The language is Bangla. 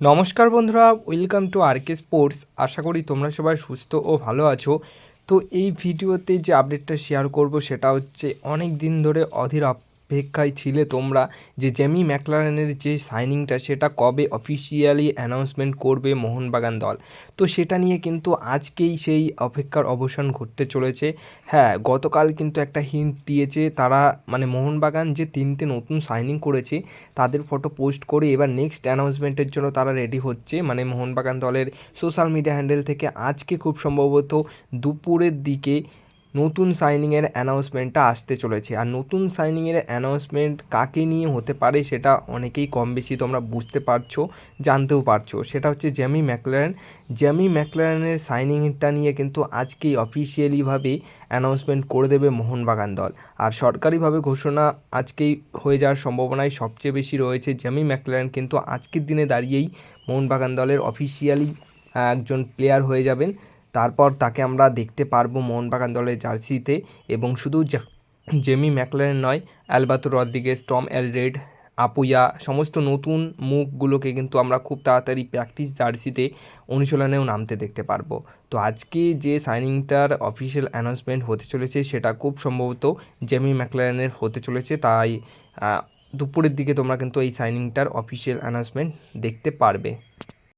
নমস্কার বন্ধুরা, ওয়েলকাম টু আরকে স্পোর্টস। আশা করি তোমরা সবাই সুস্থ ও ভালো আছো। তো এই ভিডিওতে যে আপডেটটা শেয়ার করব সেটা হচ্ছে অনেক দিন ধরে অধীর অপেক্ষায় ছিলে তোমরা যে জেমি ম্যাকলারেনের যে সাইনিংটা সেটা কবে অফিসিয়ালি অ্যানাউন্সমেন্ট করবে মোহনবাগান দল। তো সেটা নিয়ে কিন্তু আজকেই সেই অপেক্ষার অবসান ঘটতে চলেছে। হ্যাঁ, গতকাল কিন্তু একটা হিন্ট দিয়েছে তারা, মানে মোহনবাগান যে 3টে নতুন সাইনিং করেছে তাদের ফটো পোস্ট করে এবার নেক্সট অ্যানাউন্সমেন্টের জন্য তারা রেডি হচ্ছে। মানে মোহনবাগান দলের সোশ্যাল মিডিয়া হ্যান্ডেল থেকে আজকে খুব সম্ভবত দুপুরের দিকে নতুন সাইনিংয়ের অ্যানাউন্সমেন্টটা আসতে চলেছে। আর নতুন সাইনিংয়ের অ্যানাউন্সমেন্ট কাকে নিয়ে হতে পারে সেটা অনেকেই কম বেশি তোমরা বুঝতে পারছো, জানতেও পারছো। সেটা হচ্ছে জেমি ম্যাকলারেন। জেমি ম্যাকলারেনের সাইনিংটা নিয়ে কিন্তু আজকেই অফিসিয়ালিভাবে অ্যানাউন্সমেন্ট করে দেবে মোহনবাগান দল। আর সরকারিভাবে ঘোষণা আজকেই হয়ে যাওয়ার সম্ভাবনাই সবচেয়ে বেশি রয়েছে। জেমি ম্যাকলারেন কিন্তু আজকের দিনে দাঁড়িয়েই মোহনবাগান দলের অফিসিয়ালি একজন প্লেয়ার হয়ে যাবেন। তারপর তাকে আমরা দেখতে পারবো মোহনবাগান দলের জার্সিতে। এবং শুধু জেমি ম্যাকলারেন নয়, অ্যালবার্তো রদ্রিগেজ, টম এলড্রেড, আপুইয়া, সমস্ত নতুন মুখগুলোকে কিন্তু আমরা খুব তাড়াতাড়ি প্র্যাকটিস জার্সিতে অনুশীলনেও নামতে দেখতে পারবো। তো আজকে যে সাইনিংটার অফিসিয়াল অ্যানাউন্সমেন্ট হতে চলেছে সেটা খুব সম্ভবত জেমি ম্যাকলারেনের হতে চলেছে। তাই দুপুরের দিকে তোমরা কিন্তু এই সাইনিংটার অফিসিয়াল অ্যানাউন্সমেন্ট দেখতে পারবে।